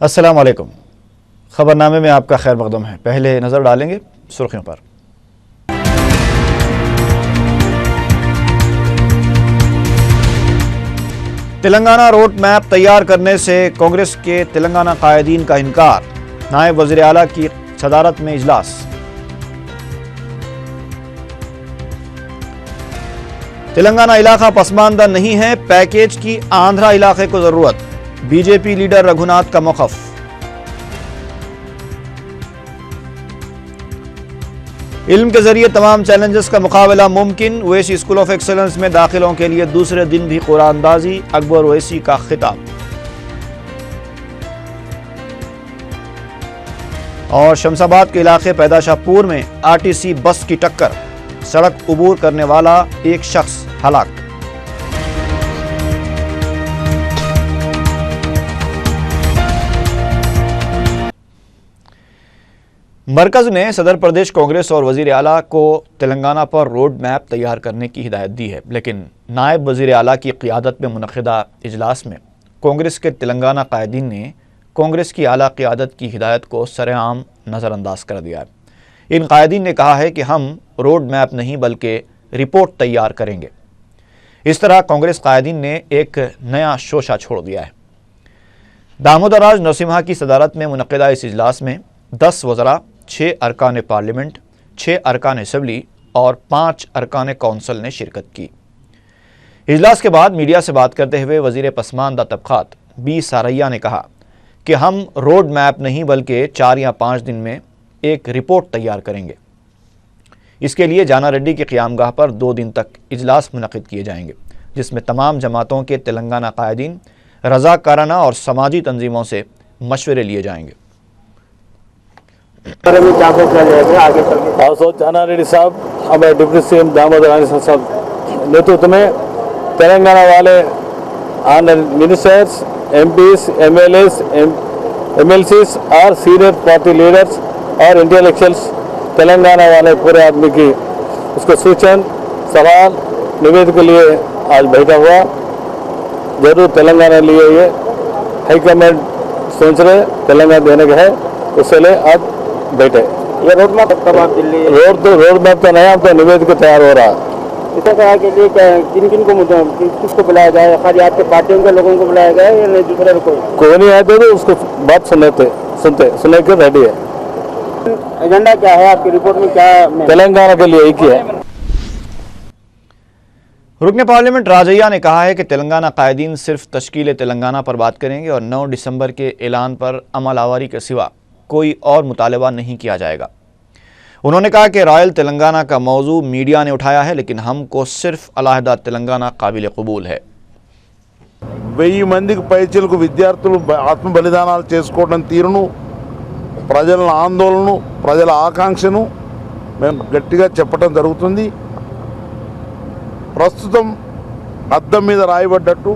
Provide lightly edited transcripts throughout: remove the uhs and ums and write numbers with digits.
السلام علیکم۔ خبرنامے میں آپ کا خیر مقدم ہے۔ پہلے نظر ڈالیں گے سرخیوں پر۔ تلنگانہ روڈ میپ تیار کرنے سے کانگریس کے تلنگانہ قائدین کا انکار، نائب وزیر اعلیٰ کی صدارت میں اجلاس۔ تلنگانہ علاقہ پسماندہ نہیں ہے، پیکیج کی آندھرا علاقے کو ضرورت، be J P leader Raghunath کا موقف۔ علم کے ذریعے تمام چیلنجز کا مقابلہ ممکن، اویسی اسکول آف ایکسلنس میں داخلوں کے لیے دوسرے دن بھی قرآن اندازی، اکبر اویسی کا خطاب۔ اور شمس آباد کے علاقے پیداشاہ پور میں آر ٹی سی بس کی ٹکر، سڑک عبور کرنے والا ایک شخص ہلاک۔ مرکز نے صدر پردیش کانگریس اور وزیر اعلیٰ کو تلنگانہ پر روڈ میپ تیار کرنے کی ہدایت دی ہے، لیکن نائب وزیر اعلیٰ کی قیادت میں منعقدہ اجلاس میں کانگریس کے تلنگانہ قائدین نے کانگریس کی اعلیٰ قیادت کی ہدایت کو سرعام نظر انداز کر دیا ہے۔ ان قائدین نے کہا ہے کہ ہم روڈ میپ نہیں بلکہ رپورٹ تیار کریں گے۔ اس طرح کانگریس قائدین نے ایک نیا شوشہ چھوڑ دیا ہے۔ دامودر راج نرسمہا کی صدارت میں منعقدہ اس اجلاس میں 10 وزراء، 6 ارکان پارلیمنٹ، 6 ارکان اسمبلی اور 5 ارکان کونسل نے شرکت کی۔ اجلاس کے بعد میڈیا سے بات کرتے ہوئے وزیر پسماندہ طبقات بی ساریا نے کہا کہ ہم روڈ میپ نہیں بلکہ 4 یا 5 دن میں ایک رپورٹ تیار کریں گے۔ اس کے لیے جانا ریڈی کی قیام گاہ پر 2 دن تک اجلاس منعقد کیے جائیں گے، جس میں تمام جماعتوں کے تلنگانہ قائدین، رضاکارانہ اور سماجی تنظیموں سے مشورے لیے جائیں گے۔ جانا ریڈی صاحب، ہمارے deputy CM Damodar Raj صاحب نیترتو میں تلنگانہ والے ministers, MPs, MLAs, MLCs اور سینئر پارٹی لیڈرز اور انٹلیکچوئلس تلنگانہ والے پورے آدمی کی اس کو سوچن، سوال، نوید کے لیے آج بیٹھا ہوا۔ ضرور تلنگانہ لیے یہ ہائی کمانڈ سوچ رہے تلنگانہ دینے کا ہے، اس سے لے آج بیٹھے۔ یہ روڈ میپ کب آپ دلی روڈ میپ تو نیا تو نوید کو تیار ہو رہا۔ اس طرح کے لیے کن کن کو کس کو بلایا جائے؟ خالی آپ کے پارٹیوں کے لوگوں کو بلایا گیا ہے یا نہیں دوسرے کوئی نہیں آتے تو اس کو بات سننے کے ریڈی ہے۔ ایجنڈا کیا ہے آپ کی رپورٹ میں؟ کیا تلنگانہ کے لیے ایک ہی ہے۔ رکن پارلیمنٹ راجیا نے کہا ہے کہ تلنگانہ قائدین صرف تشکیل تلنگانہ پر بات کریں گے اور 9 دسمبر کے اعلان پر عمل آوری کے سوا کوئی اور مطالبہ نہیں کیا جائے گا۔ انہوں نے کہا کہ رائل تلنگانہ کا موضوع میڈیا نے اٹھایا ہے، لیکن ہم کو صرف علیحدہ تلنگانہ قابل قبول ہے۔ 1000 మందికి పైచిలకు విద్యార్థులు ఆత్మ బలిదానాలు చేసుకోవడం తీరును, ప్రజల ఆందోళనను, ప్రజల ఆకాంక్షను మేము గట్టిగా చెప్పడం జరుగుతుంది। ప్రస్తుతం అద్దం మీద రాయబడ్డట్టు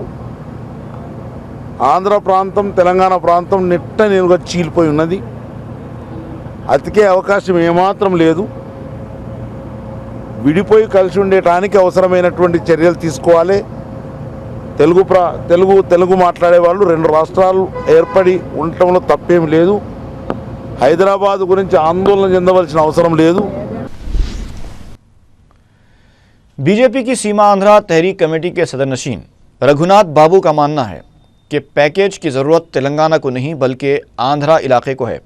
ఆంధ్ర ప్రాంతం, తెలంగాణ ప్రాంతం నిట్ట నిలుగా చీలిపోయి ఉన్నది। అతికే అవకాశం ఏమాత్రం లేదు। విడిపోయి కలిసి ఉండటానికి అవసరమైనటువంటి చర్యలు తీసుకోవాలి। తెలుగు మాట్లాడే వాళ్ళు 2 రాష్ట్రాలు ఏర్పడి ఉండటంలో తప్పేం లేదు। హైదరాబాద్ గురించి ఆందోళన చెందవలసిన అవసరం లేదు। بی جے پی کی سیما آندھرا تحریک کمیٹی کے صدر نشین رگھوناتھ بابو کا ماننا ہے کہ پیکیج کی ضرورت تلنگانہ کو نہیں بلکہ آندھرا علاقے کو ہے۔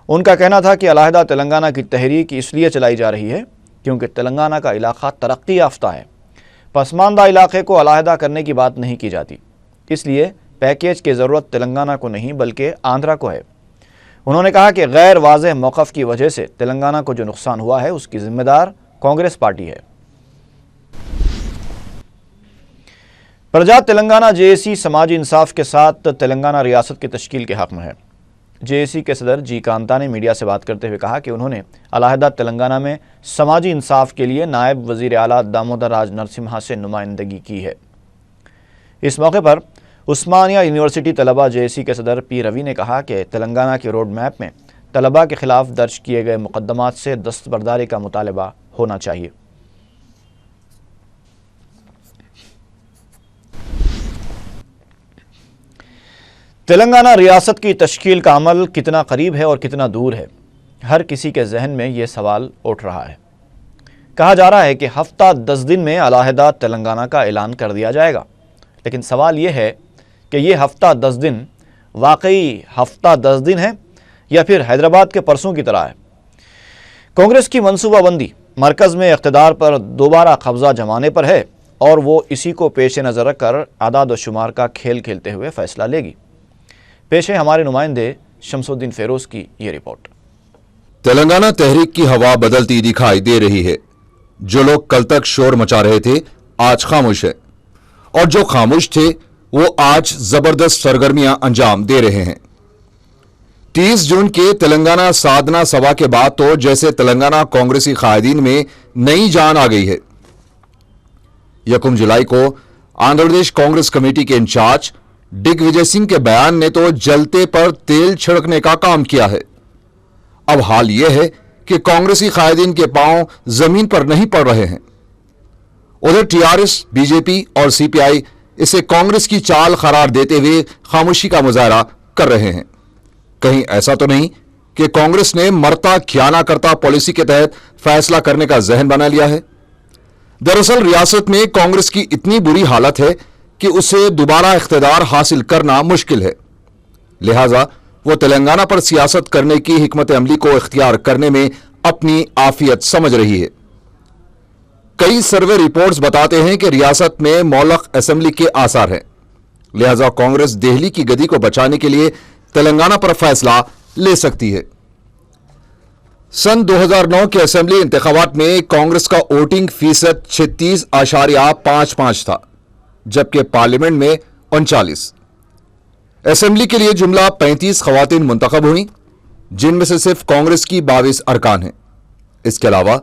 ان کا کہنا تھا کہ علیحدہ تلنگانہ کی تحریک اس لیے چلائی جا رہی ہے کیونکہ تلنگانہ کا علاقہ ترقی یافتہ ہے، پسماندہ علاقے کو علیحدہ کرنے کی بات نہیں کی جاتی، اس لیے پیکیج کی ضرورت تلنگانہ کو نہیں بلکہ آندھرا کو ہے۔ انہوں نے کہا کہ غیر واضح موقف کی وجہ سے تلنگانہ کو جو نقصان ہوا ہے اس کی ذمہ دار کانگریس پارٹی ہے۔ پرجات تلنگانہ جے اے سی سماجی انصاف کے ساتھ تلنگانہ ریاست کی تشکیل کے حق میں ہے۔ جے اے سی کے صدر جی کانتا نے میڈیا سے بات کرتے ہوئے کہا کہ انہوں نے علیحدہ تلنگانہ میں سماجی انصاف کے لیے نائب وزیر اعلیٰ دامودر راج نرسمہا سے نمائندگی کی ہے۔ اس موقع پر عثمانیہ یونیورسٹی طلبہ جے اے سی کے صدر پی روی نے کہا کہ تلنگانہ کے روڈ میپ میں طلبہ کے خلاف درج کیے گئے مقدمات سے دستبرداری کا مطالبہ ہونا چاہیے۔ تلنگانہ ریاست کی تشکیل کا عمل کتنا قریب ہے اور کتنا دور ہے؟ ہر کسی کے ذہن میں یہ سوال اٹھ رہا ہے۔ کہا جا رہا ہے کہ ہفتہ 10 دن میں علیحدہ تلنگانہ کا اعلان کر دیا جائے گا، لیکن سوال یہ ہے کہ یہ ہفتہ 10 دن واقعی ہفتہ 10 دن ہے یا پھر حیدرآباد کے پرسوں کی طرح ہے؟ کانگریس کی منصوبہ بندی مرکز میں اقتدار پر دوبارہ قبضہ جمانے پر ہے اور وہ اسی کو پیش نظر رکھ کر اعداد و شمار کا کھیل کھیلتے ہوئے فیصلہ لے گی۔ پیش ہے ہمارے نمائندے شمس الدین فیروز کی یہ رپورٹ۔ تلنگانہ تحریک کی ہوا بدلتی دکھائی دے رہی ہے۔ جو لوگ کل تک شور مچا رہے تھے آج خاموش ہے، اور جو خاموش تھے وہ آج زبردست سرگرمیاں انجام دے رہے ہیں۔ 30 جون کے تلنگانہ سادھنا سبھا کے بعد تو جیسے تلنگانہ کانگریسی قائدین میں نئی جان آ گئی ہے۔ 1 جولائی کو آندھرا پردیش کانگریس کمیٹی کے انچارج ڈگ وجے سنگھ کے بیان نے تو جلتے پر تیل چھڑکنے کا کام کیا ہے۔ اب حال یہ ہے کہ کانگریسی قائدین کے پاؤں زمین پر نہیں پڑ رہے ہیں۔ ادھر T R S, B J P اور سی پی آئی اسے کانگریس کی چال قرار دیتے ہوئے خاموشی کا مظاہرہ کر رہے ہیں۔ کہیں ایسا تو نہیں کہ کانگریس نے مرتا کیا نہ کرتا پالیسی کے تحت فیصلہ کرنے کا ذہن بنا لیا ہے؟ دراصل ریاست میں کانگریس کی اتنی بری حالت ہے کہ اسے دوبارہ اقتدار حاصل کرنا مشکل ہے، لہذا وہ تلنگانہ پر سیاست کرنے کی حکمت عملی کو اختیار کرنے میں اپنی عافیت سمجھ رہی ہے۔ کئی سروے رپورٹس بتاتے ہیں کہ ریاست میں مولخ اسمبلی کے آثار ہیں، لہذا کانگریس دہلی کی گدی کو بچانے کے لیے تلنگانہ پر فیصلہ لے سکتی ہے۔ سن 2009 کے اسمبلی انتخابات میں کانگریس کا ووٹنگ فیصد 36.55 تھا، جبکہ پارلیمنٹ میں 39۔ اسمبلی کے لیے جملہ 35 خواتین منتخب ہوئیں، جن میں سے صرف کانگریس کی 22 ارکان ہیں۔ اس کے علاوہ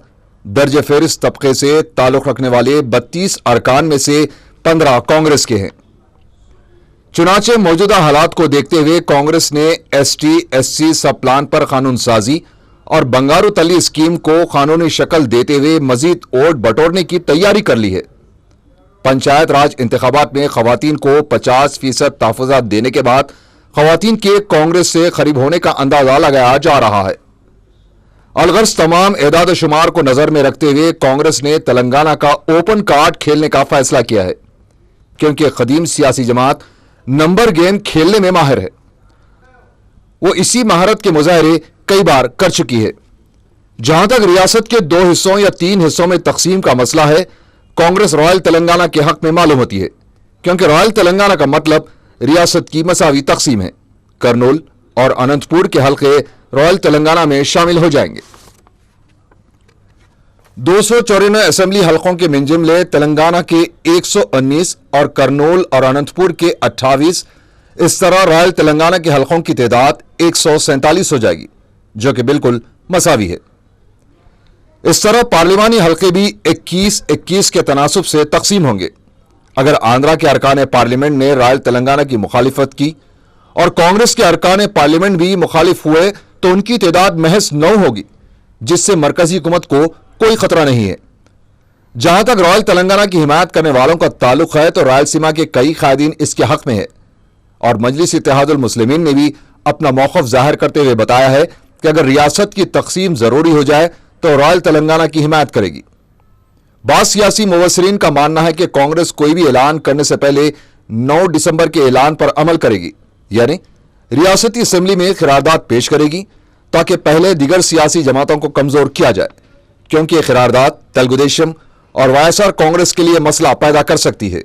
درجہ فہرست طبقے سے تعلق رکھنے والے 32 ارکان میں سے 15 کانگریس کے ہیں۔ چنانچہ موجودہ حالات کو دیکھتے ہوئے کانگریس نے ایس ٹی ایس سی سب پلان پر قانون سازی اور بنگارو تلی اسکیم کو قانونی شکل دیتے ہوئے مزید ووٹ بٹورنے کی تیاری کر لی ہے۔ پنچایت راج انتخابات میں خواتین کو 50% تحفظات دینے کے بعد خواتین کے کانگریس سے قریب ہونے کا اندازہ لگایا جا رہا ہے۔ الغرض تمام اعداد و شمار کو نظر میں رکھتے ہوئے کانگریس نے تلنگانہ کا اوپن کارڈ کھیلنے کا فیصلہ کیا ہے، کیونکہ قدیم سیاسی جماعت نمبر گیم کھیلنے میں ماہر ہے۔ وہ اسی مہارت کے مظاہرے کئی بار کر چکی ہے۔ جہاں تک ریاست کے 2 حصوں یا 3 حصوں میں تقسیم کا مسئلہ ہے، کانگریس رائل تلنگانہ کے حق میں معلوم ہوتی ہے، کیونکہ رائل تلنگانہ کا مطلب ریاست کی مساوی تقسیم ہے۔ کرنول اور اننت پور کے حلقے رائل تلنگانہ میں شامل ہو جائیں گے۔ 294 اسمبلی حلقوں کے من جملے تلنگانہ کے 119 اور کرنول اور اننت پور کے 28، اس طرح رائل تلنگانہ کے حلقوں کی تعداد 147 ہو جائے گی، جو کہ بالکل مساوی ہے۔ اس طرح پارلیمانی حلقے بھی 21-21 کے تناسب سے تقسیم ہوں گے۔ اگر آندھرا کے ارکان پارلیمنٹ نے رائل تلنگانہ کی مخالفت کی اور کانگریس کے ارکان پارلیمنٹ بھی مخالف ہوئے تو ان کی تعداد محض 9 ہوگی، جس سے مرکزی حکومت کو کوئی خطرہ نہیں ہے۔ جہاں تک رائل تلنگانہ کی حمایت کرنے والوں کا تعلق ہے تو رائل سیما کے کئی قائدین اس کے حق میں ہے، اور مجلس اتحاد المسلمین نے بھی اپنا موقف ظاہر کرتے ہوئے بتایا ہے کہ اگر ریاست کی تقسیم ضروری ہو جائے تو رائل تلنگانہ کی حمایت کرے گی۔ بعض سیاسی مبصرین کا ماننا ہے کہ کانگریس کوئی بھی اعلان کرنے سے پہلے 9 دسمبر کے اعلان پر عمل کرے گی، یعنی ریاستی اسمبلی میں قرارداد پیش کرے گی تاکہ پہلے دیگر سیاسی جماعتوں کو کمزور کیا جائے، کیونکہ یہ قرارداد تلگو دیشم اور وائی ایس آر کانگریس کے لیے مسئلہ پیدا کر سکتی ہے۔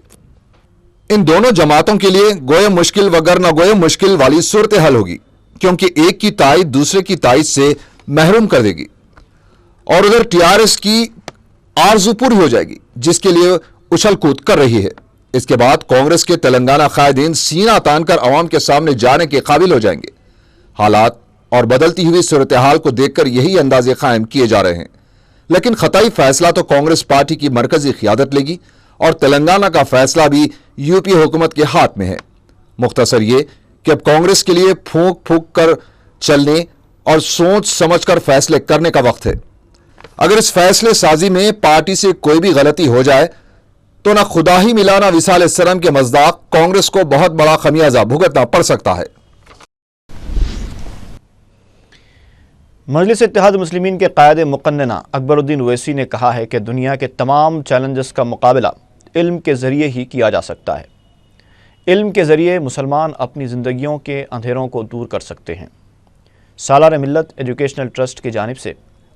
ان دونوں جماعتوں کے لیے گویا مشکل وگر نہ گویا مشکل والی صورتحال ہوگی، کیونکہ ایک کی تائید دوسرے کی تائید سے محروم کر دے گی، اور ادھر ٹی آر ایس کی آرزو پوری ہو جائے گی جس کے لیے اچھل کود کر رہی ہے۔ اس کے بعد کانگریس کے تلنگانہ قائدین سینہ تان کر عوام کے سامنے جانے کے قابل ہو جائیں گے۔ حالات اور بدلتی ہوئی صورتحال کو دیکھ کر یہی اندازے قائم کیے جا رہے ہیں، لیکن قطعی فیصلہ تو کانگریس پارٹی کی مرکزی قیادت لے گی، اور تلنگانہ کا فیصلہ بھی یو پی حکومت کے ہاتھ میں ہے۔ مختصر یہ کہ اب کانگریس کے لیے پھونک پھونک کر چلنے اور سوچ سمجھ کر فیصلے کرنے کا وقت ہے۔ اگر اس فیصلے سازی میں پارٹی سے کوئی بھی غلطی ہو جائے تو نہ خدا ہی ملا نہ وصال سرم کے مصداق کانگریس کو بہت بڑا خمیازہ بھگتنا پڑ سکتا ہے۔ مجلس اتحاد مسلمین کے قائد مقننہ اکبر الدین اویسی نے کہا ہے کہ دنیا کے تمام چیلنجز کا مقابلہ علم کے ذریعے ہی کیا جا سکتا ہے۔ علم کے ذریعے مسلمان اپنی زندگیوں کے اندھیروں کو دور کر سکتے ہیں۔ سالار ملت ایجوکیشنل ٹرسٹ کی جانب سے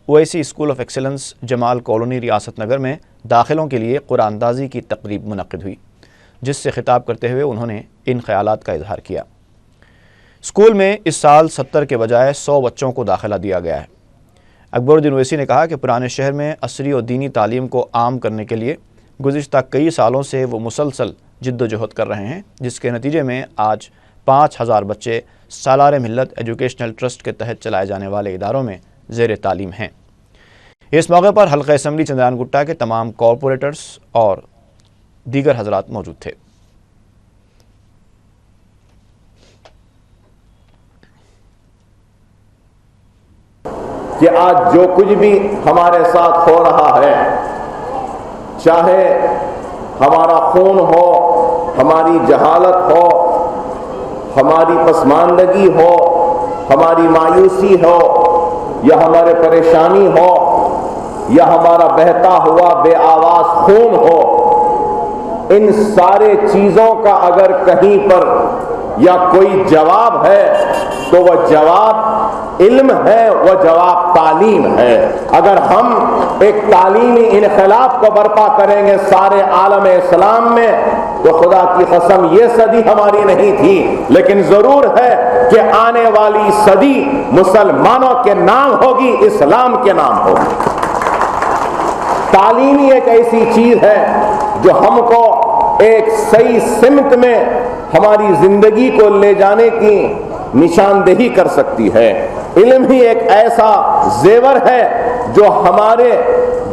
Owaisi school of excellence Jamal colony ریاست نگر میں داخلوں کے لیے قرآن اندازی کی تقریب منعقد ہوئی، جس سے خطاب کرتے ہوئے انہوں نے ان خیالات کا اظہار کیا۔ اسکول میں اس سال 70 کے بجائے 100 بچوں کو داخلہ دیا گیا ہے۔ اکبر الدین اویسی نے کہا کہ پرانے شہر میں عصری اور دینی تعلیم کو عام کرنے کے لیے گزشتہ کئی سالوں سے وہ مسلسل جد و جہد کر رہے ہیں، جس کے نتیجے میں آج 5000 بچے سالار ملت ایجوکیشنل ٹرسٹ کے تحت چلائے جانے والے اداروں میں زیر تعلیم ہیں۔ اس موقع پر حلقہ اسمبلی چندران گٹا کے تمام کارپوریٹرز اور دیگر حضرات موجود تھے۔ کہ آج جو کچھ بھی ہمارے ساتھ ہو رہا ہے، چاہے ہمارا خون ہو، ہماری جہالت ہو، ہماری پسماندگی ہو، ہماری مایوسی ہو، یا ہمارے پریشانی ہو، یا ہمارا بہتا ہوا بے آواز خون ہو، ان سارے چیزوں کا اگر کہیں پر یا کوئی جواب ہے تو وہ جواب علم ہے، وہ جواب تعلیم ہے۔ اگر ہم ایک تعلیمی انقلاب کو برپا کریں گے سارے عالم اسلام میں تو خدا کی قسم یہ صدی ہماری نہیں تھی، لیکن ضرور ہے کہ آنے والی صدی مسلمانوں کے نام ہوگی، اسلام کے نام ہوگی۔ تعلیم ایک ایسی چیز ہے جو ہم کو ایک صحیح سمت میں ہماری زندگی کو لے جانے کی نشاندہی کر سکتی ہے۔ علم ہی ایک ایسا زیور ہے جو ہمارے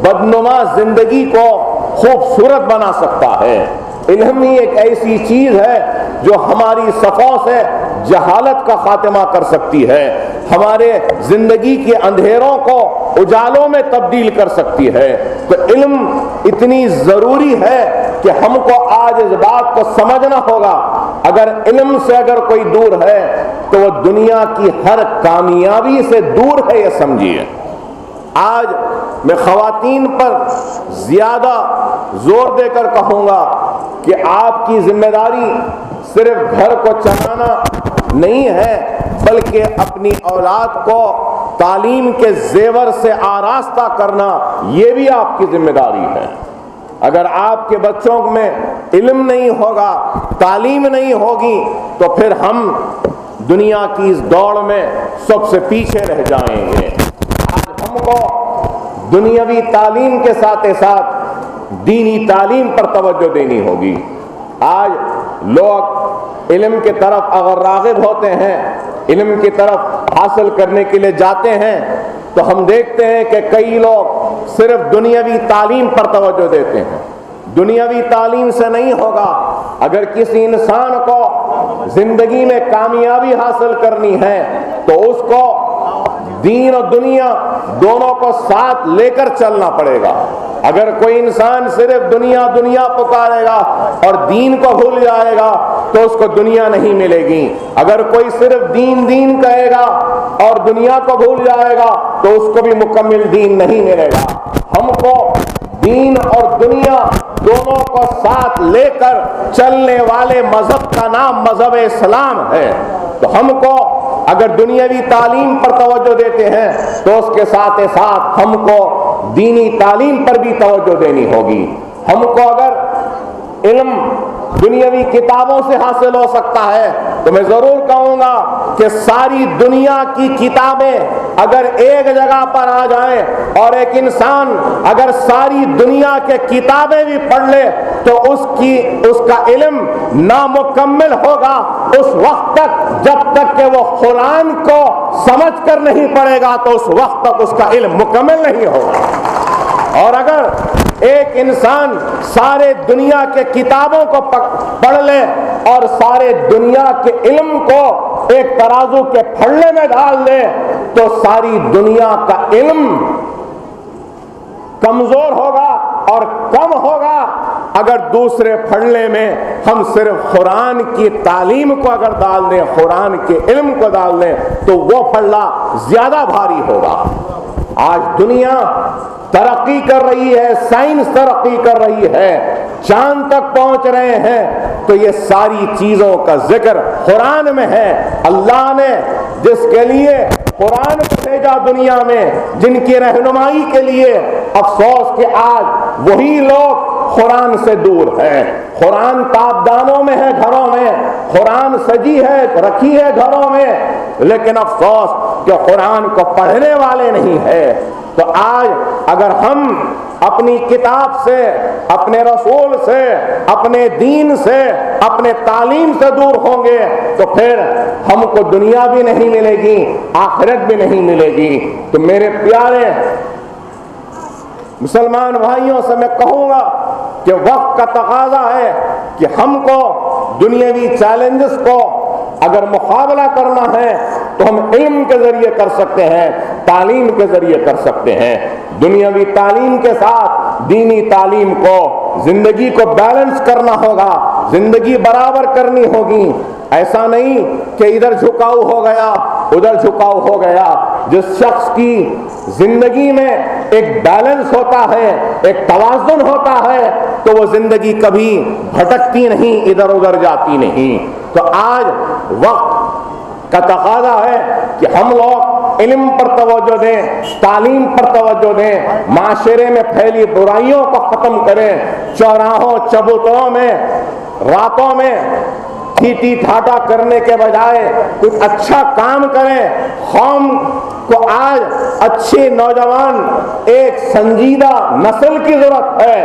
بدنما زندگی کو خوبصورت بنا سکتا ہے۔ علم ہی ایک ایسی چیز ہے جو ہماری صفوں سے جہالت کا خاتمہ کر سکتی ہے، ہمارے زندگی کے اندھیروں کو اجالوں میں تبدیل کر سکتی ہے۔ تو علم اتنی ضروری ہے کہ ہم کو آج اس بات کو سمجھنا ہوگا، اگر علم سے اگر کوئی دور ہے تو وہ دنیا کی ہر کامیابی سے دور ہے، یہ سمجھیے۔ آج میں خواتین پر زیادہ زور دے کر کہوں گا کہ آپ کی ذمہ داری صرف گھر کو چلانا نہیں ہے، بلکہ اپنی اولاد کو تعلیم کے زیور سے آراستہ کرنا یہ بھی آپ کی ذمہ داری ہے۔ اگر آپ کے بچوں میں علم نہیں ہوگا، تعلیم نہیں ہوگی، تو پھر ہم دنیا کی اس دوڑ میں سب سے پیچھے رہ جائیں گے۔ آج ہم کو دنیاوی تعلیم کے ساتھ ساتھ دینی تعلیم پر توجہ دینی ہوگی۔ آج لوگ علم کی طرف اگر راغب ہوتے ہیں، علم کی طرف حاصل کرنے کے لیے جاتے ہیں، تو ہم دیکھتے ہیں کہ کئی لوگ صرف دنیاوی تعلیم پر توجہ دیتے ہیں۔ دنیاوی تعلیم سے نہیں ہوگا۔ اگر کسی انسان کو زندگی میں کامیابی حاصل کرنی ہے تو اس کو دین اور دنیا دونوں کو ساتھ لے کر چلنا پڑے گا۔ اگر کوئی انسان صرف دنیا دنیا پکارے گا اور دین کو بھول جائے گا تو اس کو دنیا نہیں ملے گی۔ اگر کوئی صرف دین دین کہے گا اور دنیا کو بھول جائے گا تو اس کو بھی مکمل دین نہیں ملے گا۔ ہم کو دین اور دنیا دونوں کو ساتھ لے کر چلنے والے مذہب کا نام مذہب اسلام ہے۔ تو ہم کو اگر دنیاوی تعلیم پر توجہ دیتے ہیں تو اس کے ساتھ ساتھ ہم کو دینی تعلیم پر بھی توجہ دینی ہوگی۔ ہم کو اگر علم دنیاوی کتابوں سے حاصل ہو سکتا ہے تو میں ضرور کہوں گا کہ ساری دنیا کی کتابیں اگر ایک جگہ پر آ جائیں اور ایک انسان اگر ساری دنیا کے کتابیں بھی پڑھ لے تو اس کا علم نامکمل ہوگا اس وقت تک جب تک کہ وہ قرآن کو سمجھ کر نہیں پڑھے گا، تو اس وقت تک اس کا علم مکمل نہیں ہوگا۔ اور اگر ایک انسان سارے دنیا کے کتابوں کو پڑھ لے اور سارے دنیا کے علم کو ایک ترازو کے پھڑے میں ڈال دے تو ساری دنیا کا علم کمزور ہوگا اور کم ہوگا، اگر دوسرے پھڑلے میں ہم صرف قرآن کی تعلیم کو اگر ڈال دیں، قرآن کے علم کو ڈال دیں، تو وہ پھڑلہ زیادہ بھاری ہوگا۔ آج دنیا ترقی کر رہی ہے، سائنس ترقی کر رہی ہے، چاند تک پہنچ رہے ہیں، تو یہ ساری چیزوں کا ذکر قرآن میں ہے۔ اللہ نے جس کے لیے قرآن کو بھیجا دنیا میں، جن کی رہنمائی کے لیے، افسوس کہ آج وہی لوگ قرآن سے دور ہیں۔ قرآن تابدانوں میں ہے، گھروں میں قرآن سجی ہے، رکھی ہے گھروں میں، لیکن افسوس کہ قرآن کو پڑھنے والے نہیں ہیں۔ تو آج اگر ہم اپنی کتاب سے، اپنے رسول سے، اپنے دین سے، اپنے تعلیم سے دور ہوں گے، تو پھر ہم کو دنیا بھی نہیں ملے گی، آخرت بھی نہیں ملے گی۔ تو میرے پیارے مسلمان بھائیوں سے میں کہوں گا کہ وقت کا تقاضا ہے کہ ہم کو دنیاوی چیلنجز کو اگر مقابلہ کرنا ہے تو ہم علم کے ذریعے کر سکتے ہیں، تعلیم کے ذریعے کر سکتے ہیں۔ دنیاوی تعلیم کے ساتھ دینی تعلیم کو، زندگی کو بیلنس کرنا ہوگا، زندگی برابر کرنی ہوگی۔ ایسا نہیں کہ ادھر جھکاؤ ہو گیا، ادھر جھکاؤ ہو گیا۔ جس شخص کی زندگی میں ایک بیلنس ہوتا ہے، ایک توازن ہوتا ہے، تو وہ زندگی کبھی بھٹکتی نہیں، ادھر ادھر جاتی نہیں۔ تو آج وقت کا تقاضا ہے کہ ہم لوگ علم پر توجہ دیں، تعلیم پر توجہ دیں، معاشرے میں پھیلی برائیوں کو ختم کریں، چوراہوں چبوتروں میں راتوں میں ٹھیٹی ٹھاٹا کرنے کے بجائے کچھ اچھا کام کریں۔ قوم کو آج اچھے نوجوان، ایک سنجیدہ نسل کی ضرورت ہے۔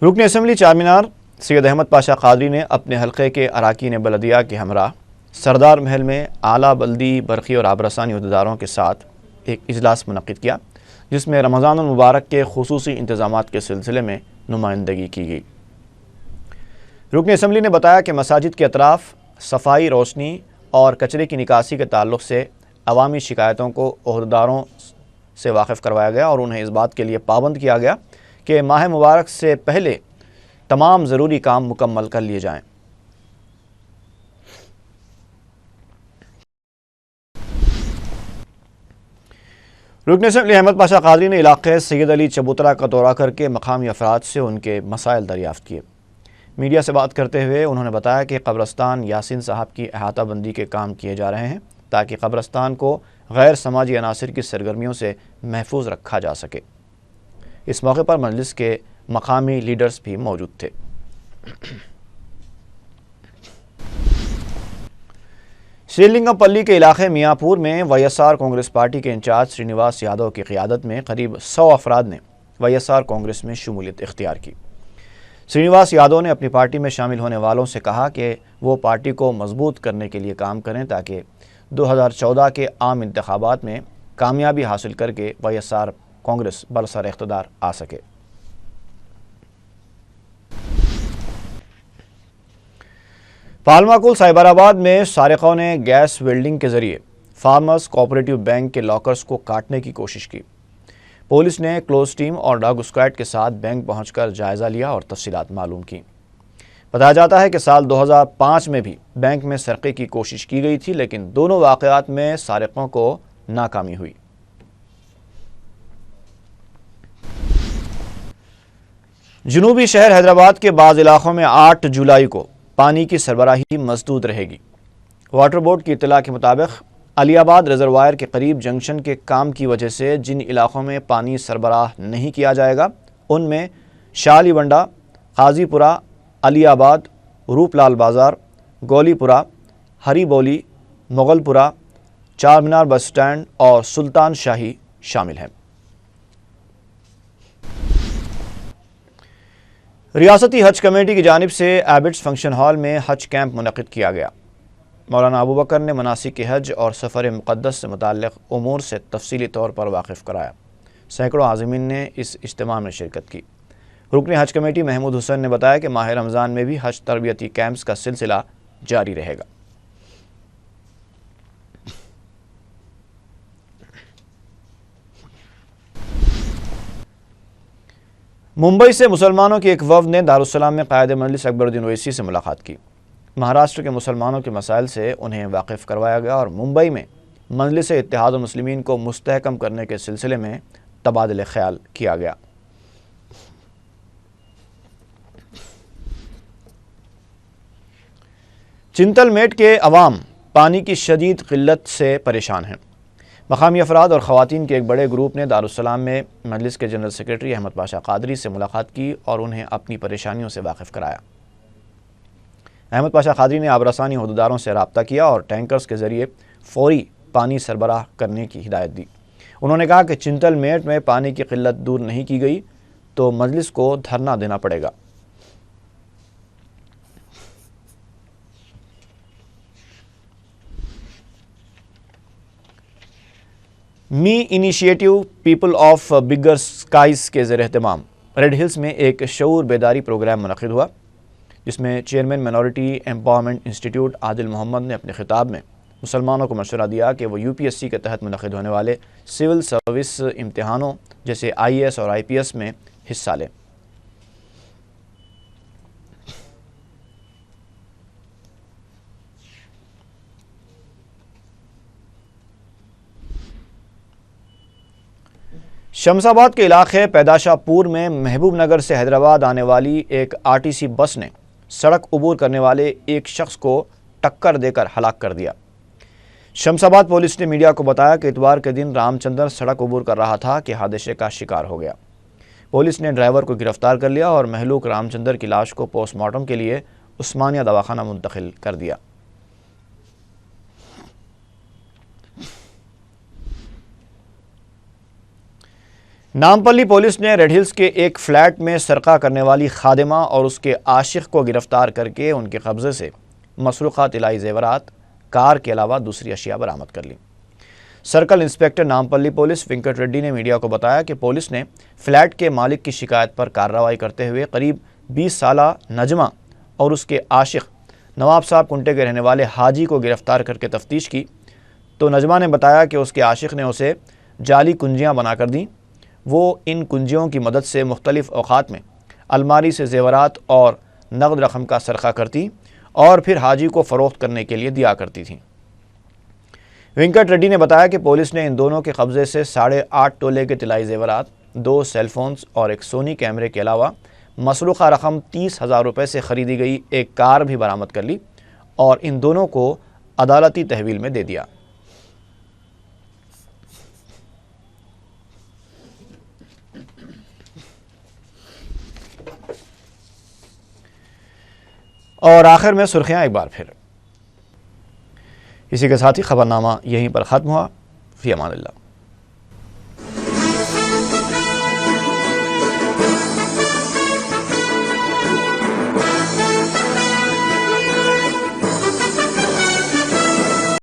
رکن اسمبلی چارمینار سید احمد پاشا قادری نے اپنے حلقے کے اراکین بلدیہ کے ہمراہ سردار محل میں اعلیٰ بلدی، برقی اور آبرسانی عہدیداروں کے ساتھ ایک اجلاس منعقد کیا، جس میں رمضان المبارک کے خصوصی انتظامات کے سلسلے میں نمائندگی کی گئی۔ رکن اسمبلی نے بتایا کہ مساجد کے اطراف صفائی، روشنی اور کچرے کی نکاسی کے تعلق سے عوامی شکایتوں کو عہدیداروں سے واقف کروایا گیا اور انہیں اس بات کے لیے پابند کیا گیا کہ ماہ مبارک سے پہلے تمام ضروری کام مکمل کر لیے جائیں۔ رکن اسمبلی احمد پاشا قادری نے علاقے سید علی چبوترا کا دورہ کر کے مقامی افراد سے ان کے مسائل دریافت کیے۔ میڈیا سے بات کرتے ہوئے انہوں نے بتایا کہ قبرستان یاسین صاحب کی احاطہ بندی کے کام کیے جا رہے ہیں تاکہ قبرستان کو غیر سماجی عناصر کی سرگرمیوں سے محفوظ رکھا جا سکے۔ اس موقع پر مجلس کے مقامی لیڈرز بھی موجود تھے۔ شری لنگم پلی کے علاقے میاں پور میں YSR Congress party کے انچارج سرینواس یادو کی قیادت میں قریب 100 افراد نے وائی ایس آر کانگریس میں شمولیت اختیار کی۔ سرینواس یادو نے اپنی پارٹی میں شامل ہونے والوں سے کہا کہ وہ پارٹی کو مضبوط کرنے کے لیے کام کریں تاکہ 2014 کے عام انتخابات میں کامیابی حاصل کر کے وائی ایس آر کانگریس برسر اقتدار آ سکے۔ پالماکل سائبر آباد میں سارقوں نے گیس ویلڈنگ کے ذریعے فارمرز کوآپریٹو بینک کے لاکرز کو کاٹنے کی کوشش کی۔ پولیس نے کلوز ٹیم اور ڈاگ اسکواڈ کے ساتھ بینک پہنچ کر جائزہ لیا اور تفصیلات معلوم کی۔ بتایا جاتا ہے کہ سال 2005 میں بھی بینک میں سرقے کی کوشش کی گئی تھی، لیکن دونوں واقعات میں سارقوں کو ناکامی ہوئی۔ جنوبی شہر حیدرآباد کے بعض علاقوں میں 8 جولائی کو پانی کی سربراہی مسدود رہے گی۔ واٹر بورڈ کی اطلاع کے مطابق علی آباد ریزروائر کے قریب جنکشن کے کام کی وجہ سے جن علاقوں میں پانی سربراہ نہیں کیا جائے گا ان میں شالی ونڈا، قاضی پورہ، علی آباد، روپ لال بازار، گولی پورہ، ہری بولی، مغل پورہ، چارمینار بس سٹینڈ اور سلطان شاہی شامل ہیں۔ ریاستی حج کمیٹی کی جانب سے ایبٹس فنکشن ہال میں حج کیمپ منعقد کیا گیا۔ مولانا ابوبکر نے مناسک حج اور سفر مقدس سے متعلق امور سے تفصیلی طور پر واقف کرایا۔ سینکڑوں عازمین نے اس اجتماع میں شرکت کی۔ رکن حج کمیٹی محمود حسین نے بتایا کہ ماہ رمضان میں بھی حج تربیتی کیمپس کا سلسلہ جاری رہے گا۔ ممبئی سے مسلمانوں کے ایک وفد نے دارالسلام میں قائد مجلس اکبر الدین اویسی سے ملاقات کی۔ مہاراشٹر کے مسلمانوں کے مسائل سے انہیں واقف کروایا گیا اور ممبئی میں مجلس اتحاد المسلمین کو مستحکم کرنے کے سلسلے میں تبادلہ خیال کیا گیا۔ چنتل میٹ کے عوام پانی کی شدید قلت سے پریشان ہیں۔ مقامی افراد اور خواتین کے ایک بڑے گروپ نے دارالسلام میں مجلس کے جنرل سیکریٹری احمد پاشا قادری سے ملاقات کی اور انہیں اپنی پریشانیوں سے واقف کرایا۔ احمد پاشا قادری نے آبرسانی عہدیداروں سے رابطہ کیا اور ٹینکرز کے ذریعے فوری پانی سربراہ کرنے کی ہدایت دی۔ انہوں نے کہا کہ چنتل میٹ میں پانی کی قلت دور نہیں کی گئی تو مجلس کو دھرنا دینا پڑے گا۔ Me initiative people of bigger skies کے زیر اہتمام ریڈ ہلز میں ایک شعور بیداری پروگرام منعقد ہوا، جس میں چیئرمین مائنورٹی ایمپاورمنٹ انسٹیٹیوٹ عادل محمد نے اپنے خطاب میں مسلمانوں کو مشورہ دیا کہ وہ UPSC کے تحت منعقد ہونے والے سول سروس امتحانوں جیسے IAS اور IPS میں حصہ لیں۔ شمس آباد کے علاقے پیداشاہ پور میں محبوب نگر سے حیدرآباد آنے والی ایک RTC بس نے سڑک عبور کرنے والے ایک شخص کو ٹکر دے کر ہلاک کر دیا۔ شمس آباد پولیس نے میڈیا کو بتایا کہ اتوار کے دن رام چندر سڑک عبور کر رہا تھا کہ حادثے کا شکار ہو گیا۔ پولیس نے ڈرائیور کو گرفتار کر لیا اور مہلوک رام چندر کی لاش کو پوسٹ مارٹم کے لیے عثمانیہ دواخانہ منتقل کر دیا۔ نامپلی پولیس نے ریڈ ہلز کے ایک فلیٹ میں سرقہ کرنے والی خادمہ اور اس کے عاشق کو گرفتار کر کے ان کے قبضے سے مسروقہ طلائی زیورات، کار کے علاوہ دوسری اشیاء برآمد کر لیں۔ Circle inspector Nampally police Venkat Reddy نے میڈیا کو بتایا کہ پولیس نے فلیٹ کے مالک کی شکایت پر کارروائی کرتے ہوئے قریب 20 سالہ نجمہ اور اس کے عاشق نواب صاحب کنٹے کے رہنے والے حاجی کو گرفتار کر کے تفتیش کی تو نجمہ نے بتایا کہ اس کے عاشق نے اسے جعلی کنجیاں بنا کر دیں۔ وہ ان کنجیوں کی مدد سے مختلف اوقات میں الماری سے زیورات اور نقد رقم کا سرقہ کرتی اور پھر حاجی کو فروخت کرنے کے لیے دیا کرتی تھیں۔ وینکٹ ریڈی نے بتایا کہ پولیس نے ان دونوں کے قبضے سے 8.5 تولے کے طلائی زیورات، 2 سیل فونز اور ایک سونی کیمرے کے علاوہ مسروقہ رقم 30,000 روپے سے خریدی گئی ایک کار بھی برآمد کر لی اور ان دونوں کو عدالتی تحویل میں دے دیا۔ اور آخر میں سرخیاں ایک بار پھر۔ اسی کے ساتھ ہی خبرنامہ یہیں پر ختم ہوا۔ فی امان اللہ۔